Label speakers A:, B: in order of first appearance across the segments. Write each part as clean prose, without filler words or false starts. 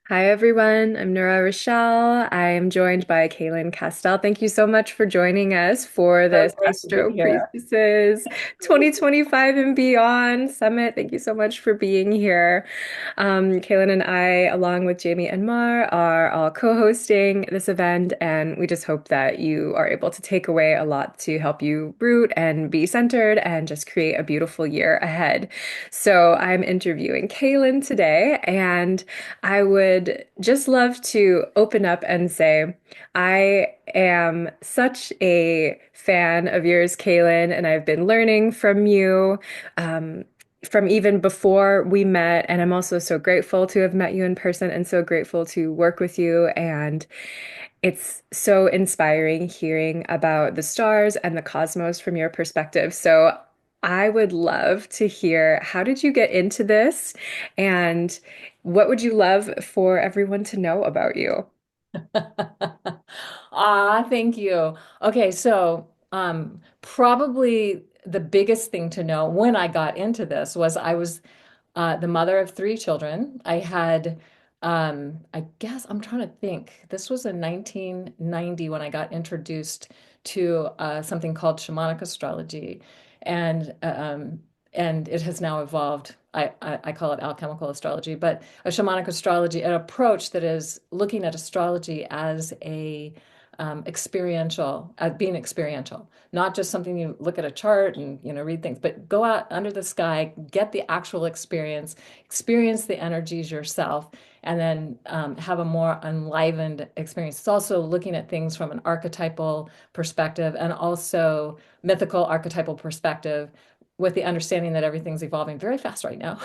A: Hi everyone, I'm Nura Rochelle. I am joined by Cayelin Castell. Thank you so much for joining us for
B: So
A: this
B: great to be
A: Astro
B: here.
A: Priestesses 2025 and Beyond Summit. Thank you so much for being here. Cayelin and I, along with Jamie and Mar, are all co-hosting this event, and we just hope that you are able to take away a lot to help you root and be centered and just create a beautiful year ahead. So I'm interviewing Cayelin today, and I would just love to open up and say, I am such a fan of yours, Cayelin, and I've been learning from you from even before we met. And I'm also so grateful to have met you in person and so grateful to work with you. And it's so inspiring hearing about the stars and the cosmos from your perspective. So I would love to hear, how did you get into this? And what would you love for everyone to know about you?
B: Thank you. Okay, so probably the biggest thing to know when I got into this was I was the mother of three children. I had, I guess I'm trying to think. This was in 1990 when I got introduced to something called shamanic astrology, and um, and it has now evolved. I call it alchemical astrology, but a shamanic astrology, an approach that is looking at astrology as a experiential, being experiential, not just something you look at a chart and read things, but go out under the sky, get the actual experience the energies yourself, and then have a more enlivened experience. It's also looking at things from an archetypal perspective and also mythical archetypal perspective, with the understanding that everything's evolving very fast right now.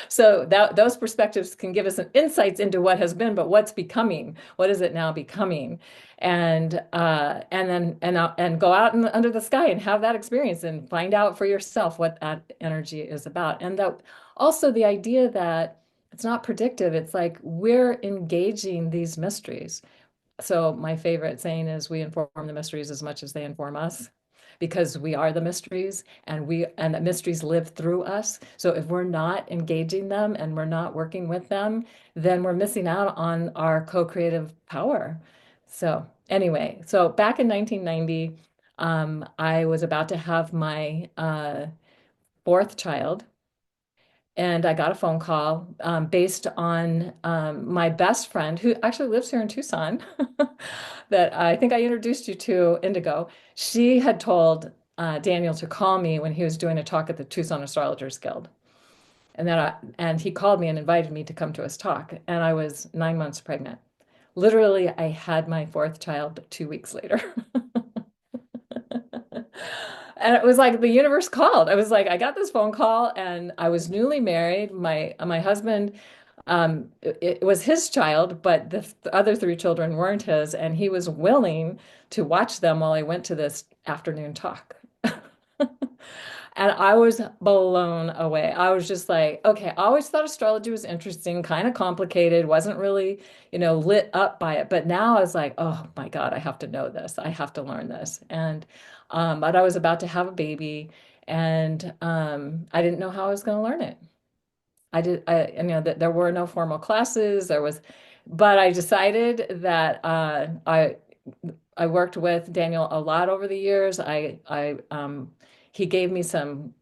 B: So that those perspectives can give us some insights into what has been, but what's becoming. What is it now becoming? And go out under the sky and have that experience and find out for yourself what that energy is about. And that also the idea that it's not predictive. It's like we're engaging these mysteries. So my favorite saying is we inform the mysteries as much as they inform us, because we are the mysteries, and the mysteries live through us. So if we're not engaging them and we're not working with them, then we're missing out on our co-creative power. So anyway, so back in 1990, I was about to have my fourth child, and I got a phone call based on my best friend, who actually lives here in Tucson, that I think I introduced you to, Indigo. She had told Daniel to call me when he was doing a talk at the Tucson Astrologers Guild. And he called me and invited me to come to his talk. And I was 9 months pregnant. Literally, I had my fourth child 2 weeks later. And it was like the universe called. I was like, I got this phone call, and I was newly married. My husband, it was his child, but the other three children weren't his, and he was willing to watch them while I went to this afternoon talk. And I was blown away. I was just like, okay, I always thought astrology was interesting, kind of complicated, wasn't really, lit up by it. But now I was like, oh my God, I have to know this. I have to learn this. And but I was about to have a baby, and I didn't know how I was going to learn it. That there were no formal classes. But I decided that I worked with Daniel a lot over the years. He gave me some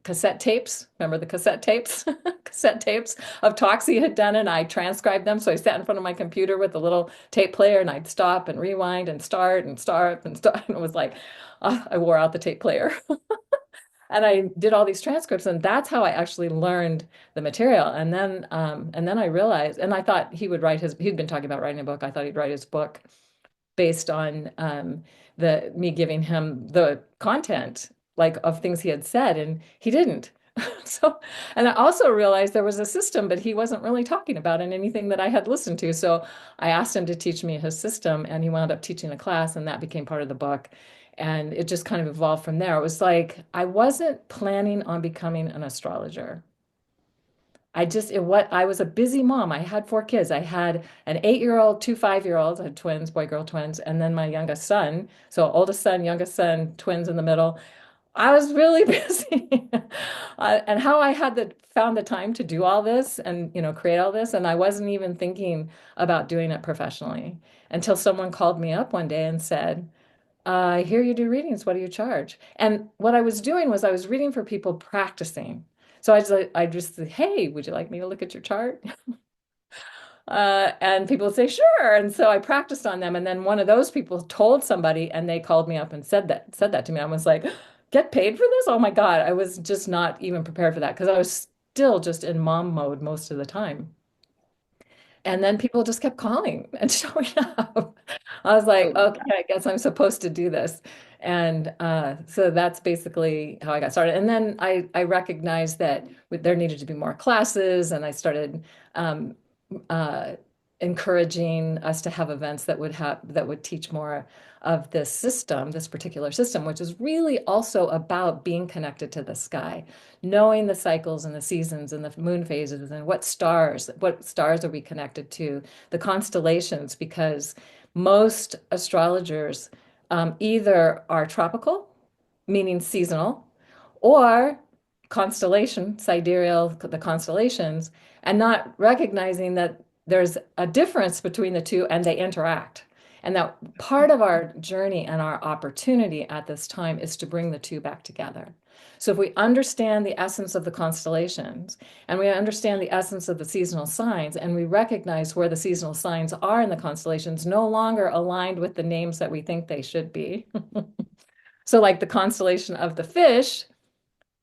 B: cassette tapes. Remember the cassette tapes? Cassette tapes of talks he had done, and I transcribed them. So I sat in front of my computer with a little tape player, and I'd stop and rewind and start and start and start. And it was like, I wore out the tape player. And I did all these transcripts, and that's how I actually learned the material. And then I realized, and I thought he'd been talking about writing a book. I thought he'd write his book based on the me giving him the content, like, of things he had said, and he didn't. So, and I also realized there was a system, but he wasn't really talking about in anything that I had listened to. So I asked him to teach me his system, and he wound up teaching a class, and that became part of the book. And it just kind of evolved from there. It was like I wasn't planning on becoming an astrologer. I was a busy mom. I had four kids. I had an 8-year-old, two 5-year-olds. I had twins, boy, girl twins, and then my youngest son. So oldest son, youngest son, twins in the middle. I was really busy. And how I had found the time to do all this and, create all this. And I wasn't even thinking about doing it professionally until someone called me up one day and said, I hear you do readings. What do you charge? And what I was doing was I was reading for people practicing. So I just said, hey, would you like me to look at your chart? And people would say, sure. And so I practiced on them. And then one of those people told somebody and they called me up and said that to me. I was like, get paid for this? Oh my God. I was just not even prepared for that because I was still just in mom mode most of the time. And then people just kept calling and showing up. I was like,
A: Oh,
B: okay, I guess I'm supposed to do this. And so that's basically how I got started. And then I recognized that there needed to be more classes, and I started um, uh, encouraging us to have events that would teach more of this system, this particular system, which is really also about being connected to the sky, knowing the cycles and the seasons and the moon phases and what stars are we connected to, the constellations, because most astrologers either are tropical, meaning seasonal, or constellation, sidereal, the constellations, and not recognizing that there's a difference between the two and they interact. And that part of our journey and our opportunity at this time is to bring the two back together. So if we understand the essence of the constellations and we understand the essence of the seasonal signs and we recognize where the seasonal signs are in the constellations, no longer aligned with the names that we think they should be. So like the constellation of the fish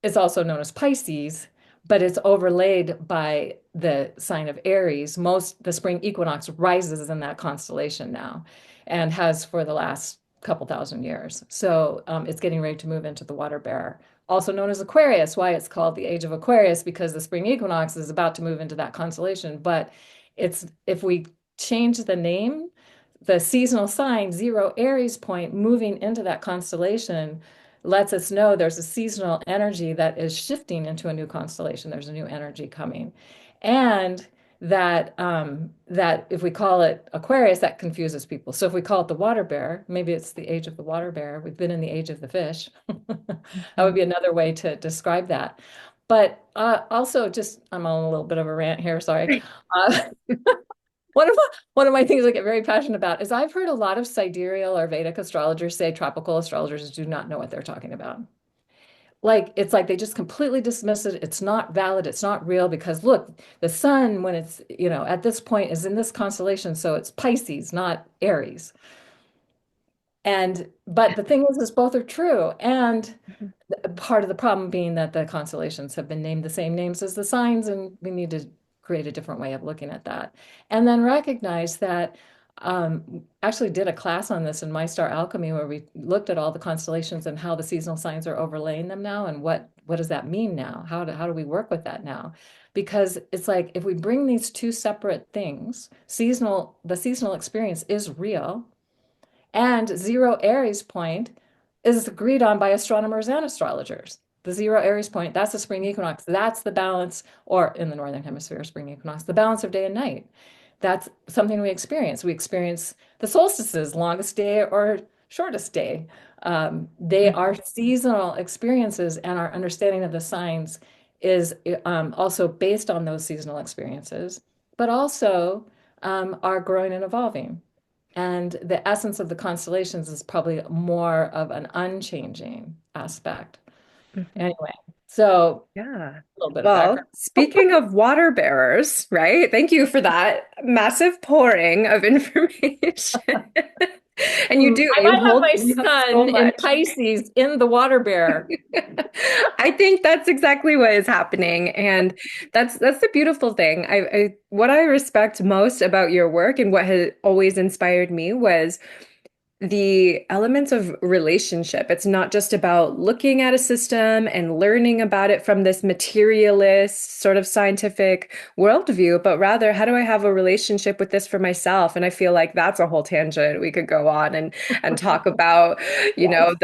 B: is also known as Pisces, but it's overlaid by the sign of Aries. The spring equinox rises in that constellation now and has for the last couple thousand years. So it's getting ready to move into the water bearer, also known as Aquarius. Why it's called the age of Aquarius, because the spring equinox is about to move into that constellation. But it's if we change the name, the seasonal sign, zero Aries point, moving into that constellation lets us know there's a seasonal energy that is shifting into a new constellation. There's a new energy coming. And that if we call it Aquarius, that confuses people. So if we call it the water bear, maybe it's the age of the water bear. We've been in the age of the fish. That would
A: mhm.
B: be another way to describe that. But also, just I'm on a little bit of a rant here. Sorry. Uh, one of my things I get very passionate about is I've heard a lot of sidereal or Vedic astrologers say tropical astrologers do not know what they're talking about. Like it's like they just completely dismiss it. It's not valid. It's not real because look, the sun when it's, at this point is in this constellation, so it's Pisces, not Aries. And but the thing is both are true. And
A: Mhm,
B: part of the problem being that the constellations have been named the same names as the signs, and we need to create a different way of looking at that. And then recognize that actually did a class on this in my Star Alchemy where we looked at all the constellations and how the seasonal signs are overlaying them now and what does that mean now? How do we work with that now? Because it's like if we bring these two separate things, the seasonal experience is real and zero Aries point is agreed on by astronomers and astrologers. The zero Aries point, that's the spring equinox. That's the balance, or in the northern hemisphere, spring equinox, the balance of day and night. That's something we experience. We experience the solstices, longest day or shortest day. They are
A: mhm,
B: seasonal experiences, and our understanding of the signs is also based on those seasonal experiences, but also are growing and evolving. And the essence of the constellations is probably more of an unchanging aspect.
A: mhm.
B: Anyway, so
A: Yeah.
B: a little bit of
A: Well,
B: background.
A: speaking of water bearers, right? Thank you for that massive pouring of information. And you do,
B: I might have my
A: you hold so
B: sun in
A: much.
B: Pisces in the water bear.
A: I think that's exactly what is happening, and that's the beautiful thing. What I respect most about your work and what has always inspired me was the elements of relationship. It's not just about looking at a system and learning about it from this materialist sort of scientific worldview, but rather, how do I have a relationship with this for myself? And I feel like that's a whole tangent we could go on and talk about,
B: Yes.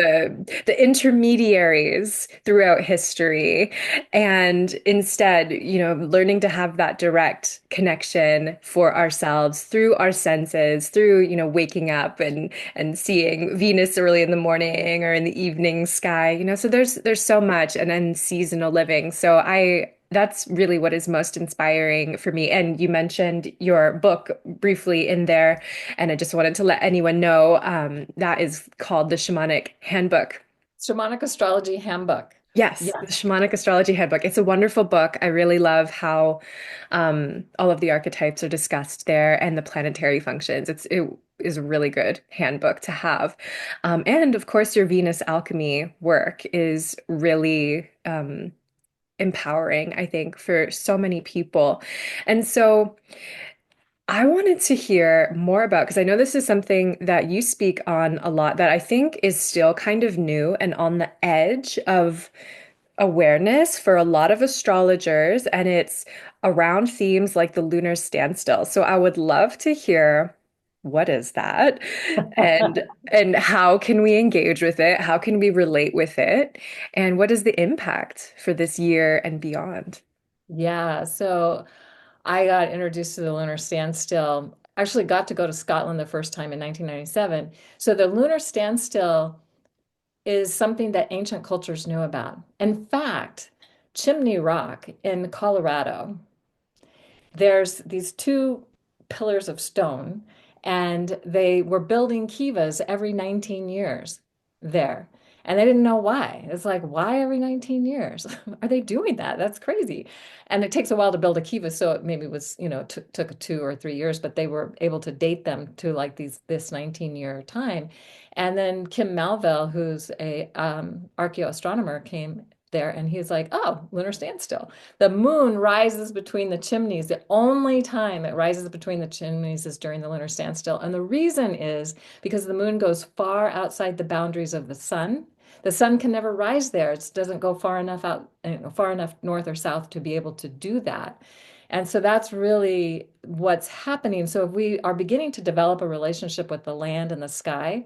A: the intermediaries throughout history. And instead, learning to have that direct connection for ourselves through our senses, through, waking up and and seeing Venus early in the morning or in the evening sky, so there's so much, and then seasonal living. So I that's really what is most inspiring for me. And you mentioned your book briefly in there, and I just wanted to let anyone know that is called the Shamanic Handbook.
B: Shamanic Astrology Handbook.
A: Yes, the
B: Yes.
A: Shamanic Astrology Handbook. It's a wonderful book. I really love how all of the archetypes are discussed there and the planetary functions. It is a really good handbook to have. And of course, your Venus Alchemy work is really empowering, I think, for so many people. And so I wanted to hear more about, because I know this is something that you speak on a lot that I think is still kind of new and on the edge of awareness for a lot of astrologers, and it's around themes like the lunar standstill. So I would love to hear what is that and how can we engage with it? How can we relate with it? And what is the impact for this year and beyond?
B: Yeah. So I got introduced to the lunar standstill. Actually got to go to Scotland the first time in 1997. So the lunar standstill is something that ancient cultures knew about. In fact, Chimney Rock in Colorado, there's these two pillars of stone, and they were building kivas every 19 years there. And they didn't know why. It's like, why every 19 years are they doing that? That's crazy. And it takes a while to build a kiva, so it maybe was, took 2 or 3 years, but they were able to date them to like this 19-year time. And then Kim Malville, who's a archaeoastronomer, came there and he's like, oh, lunar standstill. The moon rises between the chimneys. The only time it rises between the chimneys is during the lunar standstill. And the reason is because the moon goes far outside the boundaries of the sun. The sun can never rise there. It doesn't go far enough out, far enough north or south to be able to do that. And so that's really what's happening. So if we are beginning to develop a relationship with the land and the sky,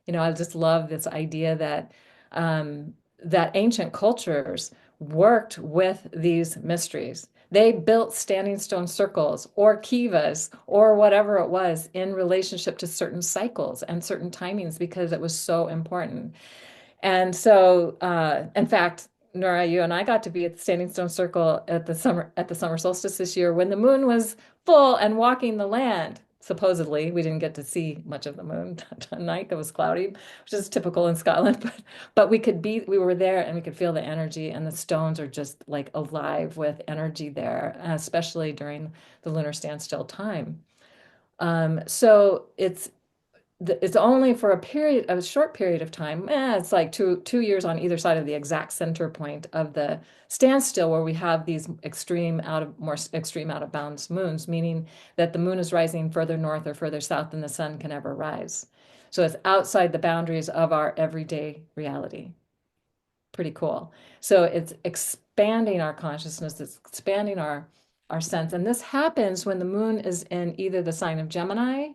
B: I just love this idea that ancient cultures worked with these mysteries. They built standing stone circles or kivas or whatever it was in relationship to certain cycles and certain timings because it was so important. And so, in fact, Nora, you and I got to be at the Standing Stone Circle at the summer solstice this year when the moon was full and walking the land. Supposedly, we didn't get to see much of the moon that night. It was cloudy, which is typical in Scotland. But we were there and we could feel the energy, and the stones are just like alive with energy there, especially during the lunar standstill time. So it's only for a short period of time. It's like two years on either side of the exact center point of the standstill, where we have these more extreme out of bounds moons, meaning that the moon is rising further north or further south than the sun can ever rise. So it's outside the boundaries of our everyday reality. Pretty cool. So it's expanding our consciousness, it's expanding our sense. And this happens when the moon is in either the sign of Gemini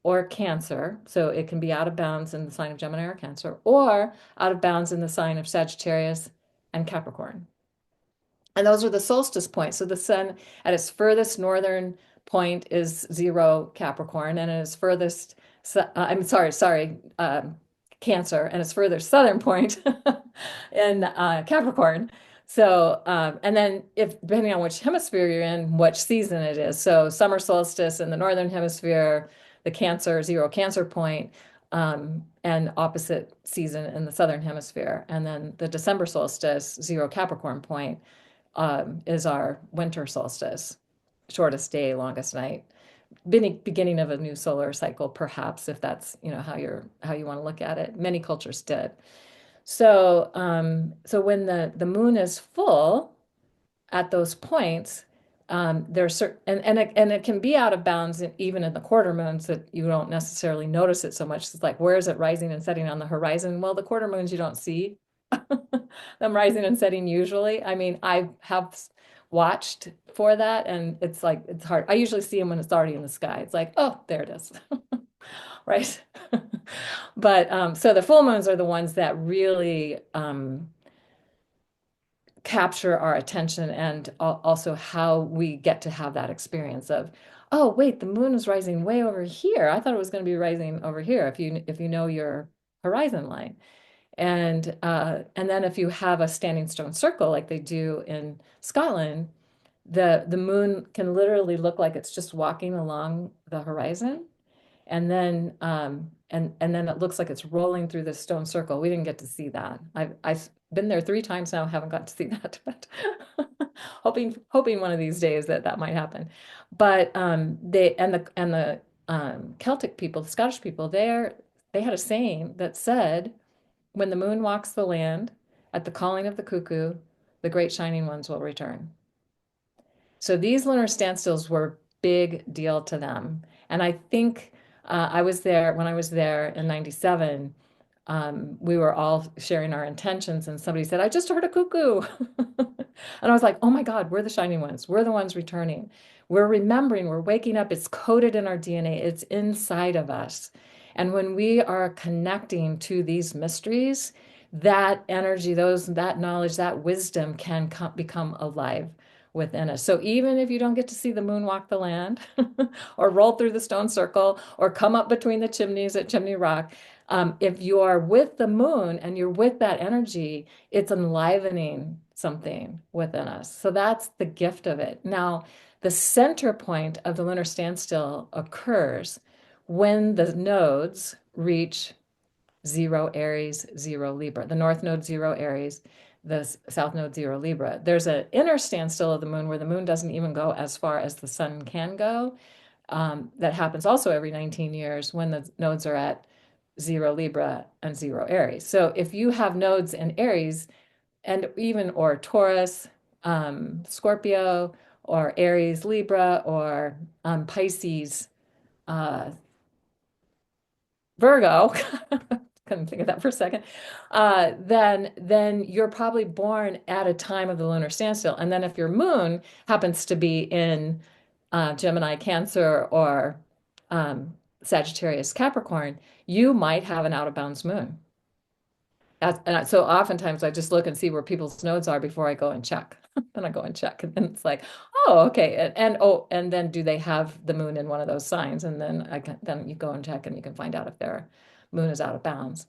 B: or Cancer. So it can be out of bounds in the sign of Gemini or Cancer, or out of bounds in the sign of Sagittarius and Capricorn. And those are the solstice points. So the sun at its furthest northern point is 0 Capricorn, and at its furthest, I'm sorry, Cancer, and its furthest southern point in Capricorn. So, and then if depending on which hemisphere you're in, which season it is. So, summer solstice in the northern hemisphere, the Cancer, 0 Cancer point, and opposite season in the southern hemisphere. And then the December solstice, 0 Capricorn point, is our winter solstice, shortest day, longest night. Beginning of a new solar cycle, perhaps, if that's how you want to look at it. Many cultures did. So when the moon is full at those points, there's certain and it can be out of bounds even in the quarter moons that you don't necessarily notice it so much. It's like, where is it rising and setting on the horizon? Well, the quarter moons you don't see them rising and setting usually. I mean, I have watched for that, and it's like it's hard. I usually see them when it's already in the sky. It's like, oh, there it is, right? But so the full moons are the ones that really capture our attention and also how we get to have that experience of, oh, wait, the moon is rising way over here. I thought it was going to be rising over here if you know your horizon line. And then if you have a standing stone circle like they do in Scotland, the moon can literally look like it's just walking along the horizon, and then it looks like it's rolling through the stone circle. We didn't get to see that. I've been there 3 times now, haven't got to see that, but hoping one of these days that that might happen. But they and the Celtic people, the Scottish people, they had a saying that said, "When the moon walks the land at the calling of the cuckoo, the great shining ones will return." So these lunar standstills were big deal to them. And I think I was there when I was there in 97. We were all sharing our intentions, and somebody said, I just heard a cuckoo. And I was like, oh my God, we're the shining ones. We're the ones returning. We're remembering, we're waking up. It's coded in our DNA, it's inside of us. And when we are connecting to these mysteries, that energy, that knowledge, that wisdom can become alive within us. So even if you don't get to see the moon walk the land or roll through the stone circle or come up between the chimneys at Chimney Rock, if you are with the moon and you're with that energy, it's enlivening something within us. So that's the gift of it. Now, the center point of the lunar standstill occurs when the nodes reach 0 Aries, 0 Libra. The north node 0 Aries, the south node 0 Libra. There's an inner standstill of the moon where the moon doesn't even go as far as the sun can go. That happens also every 19 years when the nodes are at 0 Libra and 0 Aries. So if you have nodes in Aries and even or Taurus, Scorpio, or Aries, Libra, or Pisces, uh, Virgo, couldn't think of that for a second, then you're probably born at a time of the lunar standstill. And then if your moon happens to be in Gemini, Cancer, or Sagittarius, Capricorn, you might have an out of bounds moon. So oftentimes I just look and see where people's nodes are before I go and check. Then I go and check, and then it's like, oh, okay, and then do they have the moon in one of those signs? And then you go and check, and you can find out if their moon is out of bounds.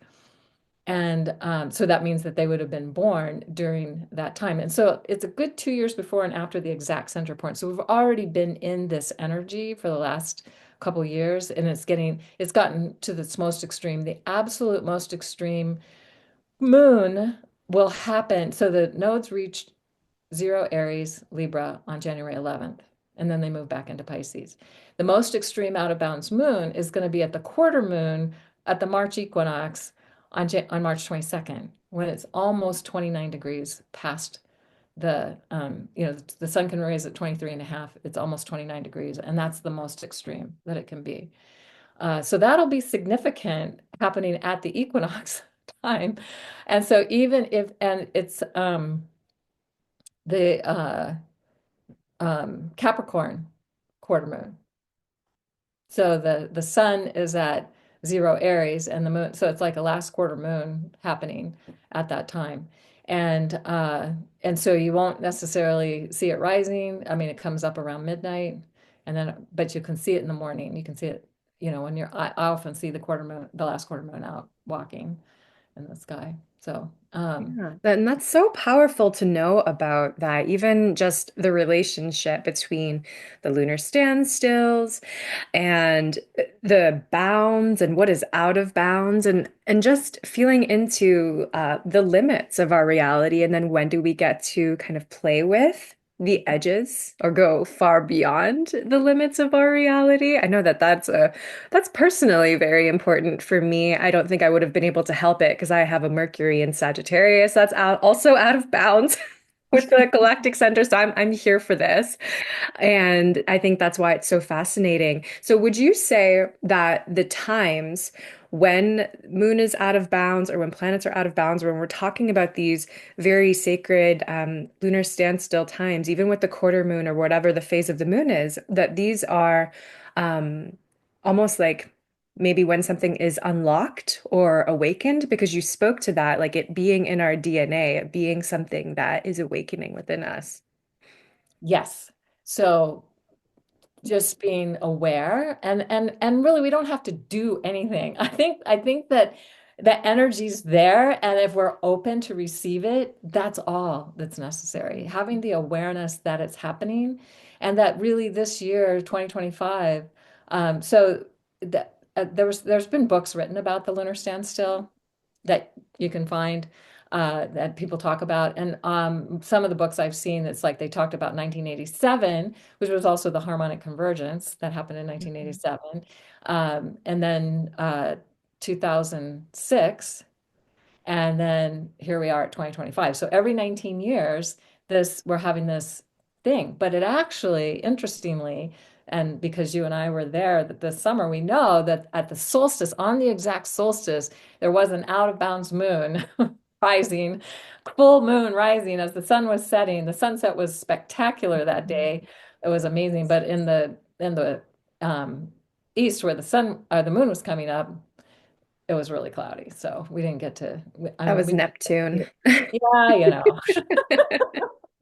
B: And so that means that they would have been born during that time. And so it's a good 2 years before and after the exact center point. So we've already been in this energy for the last couple of years, and it's gotten to its most extreme. The absolute most extreme moon will happen. So the nodes reach 0 Aries, Libra on January 11th, and then they move back into Pisces. The most extreme out of bounds moon is going to be at the quarter moon at the March equinox on March 22nd, when it's almost 29 degrees past the sun can rise at 23 and a half. It's almost 29 degrees, and that's the most extreme that it can be. So that'll be significant happening at the equinox time. And so and it's the Capricorn quarter moon. So the sun is at 0 Aries and the moon, so it's like a last quarter moon happening at that time. And so you won't necessarily see it rising. I mean, it comes up around midnight, but you can see it in the morning. You can see it, when I often see the last quarter moon out walking in the sky. So,
A: Yeah, and that's so powerful to know about that, even just the relationship between the lunar standstills and the bounds and what is out of bounds and just feeling into the limits of our reality and then when do we get to kind of play with the edges or go far beyond the limits of our reality. I know that that's personally very important for me. I don't think I would have been able to help it because I have a Mercury in Sagittarius that's also out of bounds with the galactic center. So I'm here for this. And I think that's why it's so fascinating. So would you say that the times when moon is out of bounds or when planets are out of bounds, or when we're talking about these very sacred lunar standstill times, even with the quarter moon or whatever the phase of the moon is, that these are um, almost like maybe when something is unlocked or awakened, because you spoke to that, like it being in our DNA, it being something that is awakening within us.
B: Yes. So just being aware and really we don't have to do anything. I think that the energy's there, and if we're open to receive it, that's all that's necessary. Having the awareness that it's happening, and that really this year 2025, so that there's been books written about the lunar standstill that you can find, that people talk about. And some of the books I've seen, it's like they talked about 1987, which was also the harmonic convergence that happened in
A: Mhm.
B: 1987, and then 2006, and then here we are at 2025. So every 19 years, this we're having this thing. But it actually, interestingly, and because you and I were there that this summer, we know that at the solstice, on the exact solstice, there was an out of bounds moon rising, full moon rising as the sun was setting. The sunset was spectacular that day. It was amazing. But in the um, east, where the moon was coming up, it was really cloudy, so we didn't get to. I
A: That
B: mean,
A: was
B: we didn't get to see
A: Neptune.
B: it. Yeah, you know.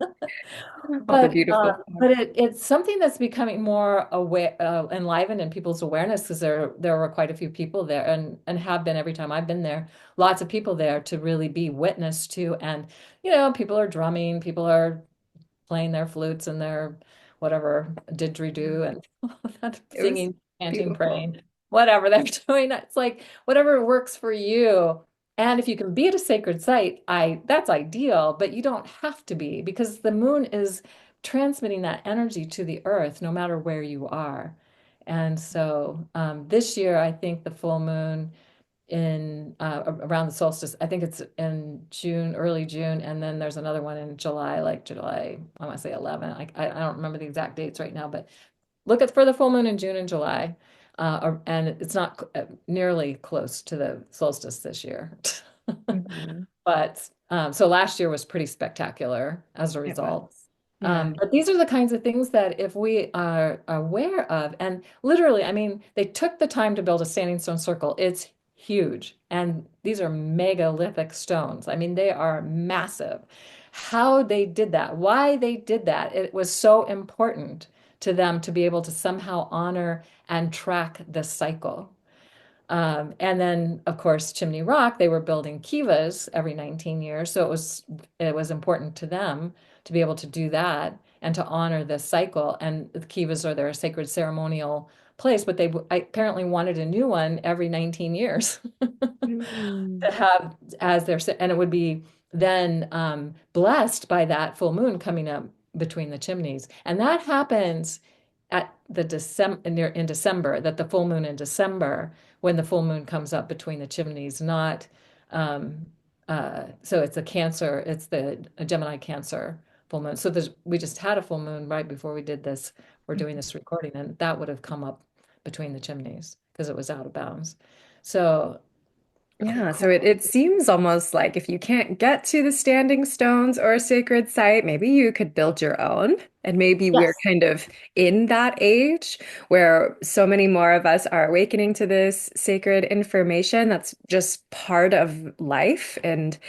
A: All the
B: But
A: beautiful stuff.
B: it's something that's becoming more aware, enlivened in people's awareness, because there were quite a few people there, and have been every time I've been there. Lots of people there to really be witness to, and people are drumming, people are playing their flutes and their whatever didgeridoo and
A: It was
B: singing, chanting,
A: beautiful.
B: praying, whatever they're doing. It's like whatever works for you. And if you can be at a sacred site, that's ideal, but you don't have to be, because the moon is transmitting that energy to the earth no matter where you are. And so this year, I think the full moon in around the solstice. I think it's in June, early June, and then there's another one in July, like July, I want to say 11. I don't remember the exact dates right now, but look at for the full moon in June and July. And it's not nearly close to the solstice this year.
A: Mhm.
B: But so last year was pretty spectacular as a
A: It was.
B: result.
A: Yeah.
B: But these are the kinds of things that if we are aware of, and literally, I mean, they took the time to build a standing stone circle. It's huge. And these are megalithic stones. I mean, they are massive. How they did that, why they did that, it was so important to them to be able to somehow honor and track the cycle. And then, of course, Chimney Rock, they were building kivas every 19 years. So it was important to them to be able to do that and to honor this cycle. And the kivas are their sacred ceremonial place, but they apparently wanted a new one every 19 years
A: Mm.
B: to have as their, and it would be then blessed by that full moon coming up between the chimneys. And that happens at the December in December, that the full moon in December, when the full moon comes up between the chimneys, not so it's a Cancer, it's the a Gemini Cancer full moon. So we just had a full moon right before we did this. We're doing this recording, and that would have come up between the chimneys because it was out of bounds. So
A: Yeah, so it,
B: cool.
A: it seems almost like if you can't get to the standing stones or a sacred site, maybe you could build your own. And maybe we're
B: Yes.
A: kind of in that age where so many more of us are awakening to this sacred information that's just part of life. And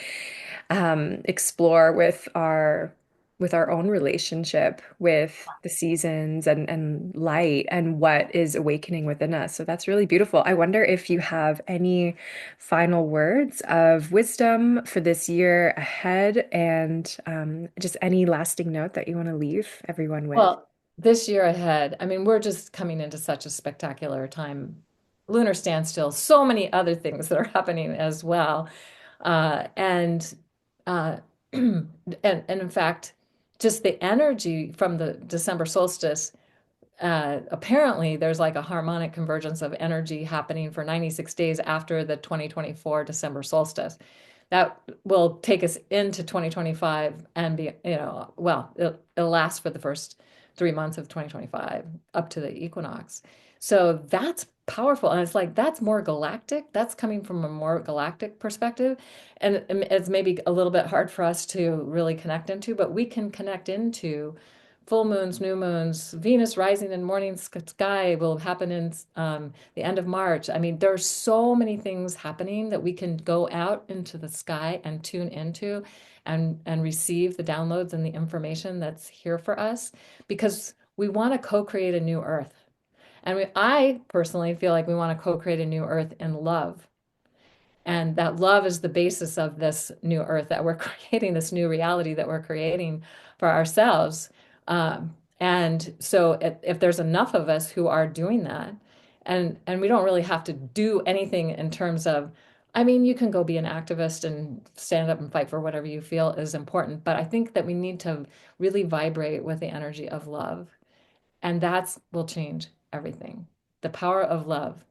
A: explore with our own relationship with the seasons and light and what is awakening within us. So that's really beautiful. I wonder if you have any final words of wisdom for this year ahead and just any lasting note that you want to leave everyone with.
B: Well, this year ahead, I mean, we're just coming into such a spectacular time. Lunar standstill, so many other things that are happening as well. And and in fact, just the energy from the December solstice, apparently there's like a harmonic convergence of energy happening for 96 days after the 2024 December solstice. That will take us into 2025 and be, well, it'll last for the first 3 months of 2025 up to the equinox. So that's powerful. And it's like, that's more galactic. That's coming from a more galactic perspective. And it's maybe a little bit hard for us to really connect into, but we can connect into full moons, new moons, Venus rising in morning sky will happen in the end of March. I mean, there's so many things happening that we can go out into the sky and tune into and receive the downloads and the information that's here for us because we want to co-create a new earth. And I personally feel like we want to co-create a new earth in love. And that love is the basis of this new earth that we're creating, this new reality that we're creating for ourselves. And so if there's enough of us who are doing that, and we don't really have to do anything in terms of, I mean, you can go be an activist and stand up and fight for whatever you feel is important, but I think that we need to really vibrate with the energy of love, and that will change everything. The power of love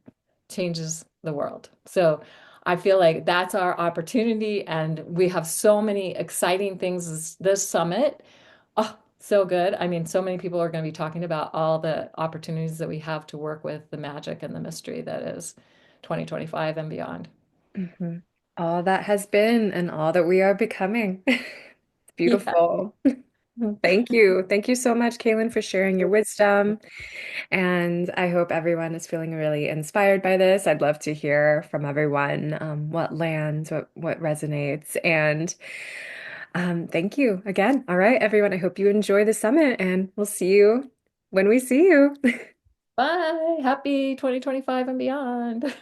B: changes the world. So I feel like that's our opportunity, and we have so many exciting things this summit. Oh, so good. I mean, so many people are going to be talking about all the opportunities that we have to work with the magic and the mystery that is 2025 and beyond.
A: Mhm. All that has been and all that we are becoming. It's
B: Yeah.
A: beautiful. Thank you. Thank you so much, Cayelin, for sharing your wisdom. And I hope everyone is feeling really inspired by this. I'd love to hear from everyone what lands, what resonates. And thank you again. All right, everyone. I hope you enjoy the summit and we'll see you when we see you.
B: Bye. Happy 2025 and beyond.